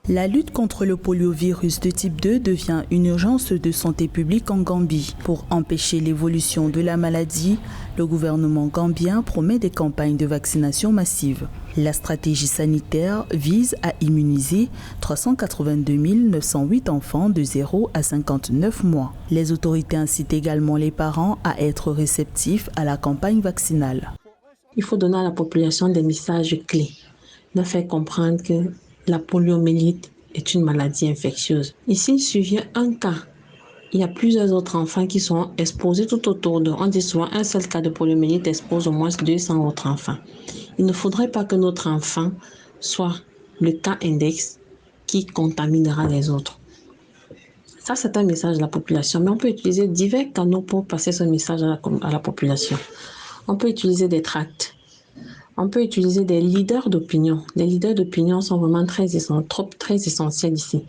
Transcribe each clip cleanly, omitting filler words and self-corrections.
La lutte contre le poliovirus de type 2 devient une urgence de santé publique en Gambie. Pour empêcher l'évolution de la maladie, le gouvernement gambien promet des campagnes de vaccination massive. La stratégie sanitaire vise à immuniser 382 908 enfants de 0 à 59 mois. Les autorités incitent également les parents à être réceptifs à la campagne vaccinale. Il faut donner à la population des messages clés, leur faire comprendre que la poliomyélite est une maladie infectieuse. Ici, il suffit un cas. Il y a plusieurs autres enfants qui sont exposés tout autour d'eux. On dit souvent un seul cas de poliomyélite expose au moins 200 autres enfants. Il ne faudrait pas que notre enfant soit le cas index qui contaminera les autres. Ça, c'est un message de la population, mais on peut utiliser divers canaux pour passer ce message à la population. On peut utiliser des tracts. On peut utiliser des leaders d'opinion. Les leaders d'opinion sont vraiment très essentiels ici.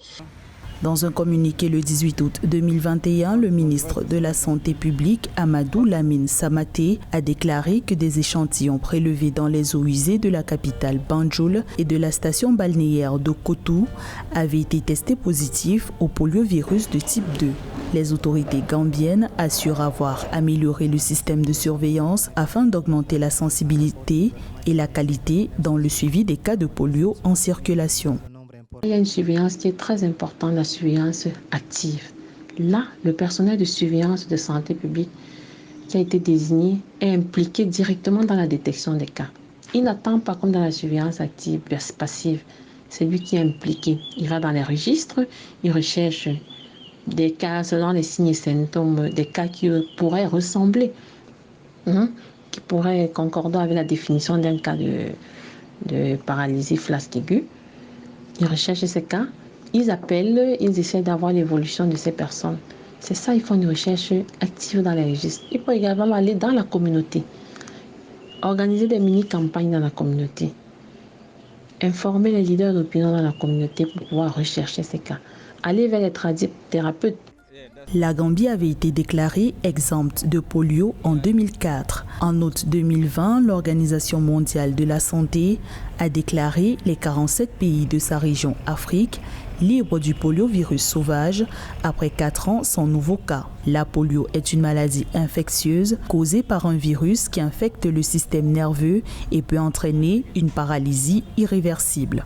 Dans un communiqué le 18 août 2021, le ministre de la Santé publique, Amadou Lamine Samaté, a déclaré que des échantillons prélevés dans les eaux usées de la capitale Banjul et de la station balnéaire de Kotou avaient été testés positifs au poliovirus de type 2. Les autorités gambiennes assurent avoir amélioré le système de surveillance afin d'augmenter la sensibilité et la qualité dans le suivi des cas de polio en circulation. Il y a une surveillance qui est très importante, la surveillance active. Là, le personnel de surveillance de santé publique qui a été désigné est impliqué directement dans la détection des cas. Il n'attend pas comme dans la surveillance active, passive. C'est lui qui est impliqué. Il va dans les registres, il recherche des cas selon les signes et symptômes, des cas qui pourraient ressembler, qui pourraient concorder avec la définition d'un cas de paralysie flasque aiguë. Ils recherchent ces cas, ils appellent, ils essaient d'avoir l'évolution de ces personnes. C'est ça, ils font une recherche active dans les registres. Il faut également aller dans la communauté, organiser des mini-campagnes dans la communauté, informer les leaders d'opinion dans la communauté pour pouvoir rechercher ces cas. Aller vers les thérapeutes. La Gambie avait été déclarée exempte de polio en 2004. En août 2020, l'Organisation mondiale de la santé a déclaré les 47 pays de sa région Afrique libres du poliovirus sauvage après 4 ans sans nouveau cas. La polio est une maladie infectieuse causée par un virus qui infecte le système nerveux et peut entraîner une paralysie irréversible.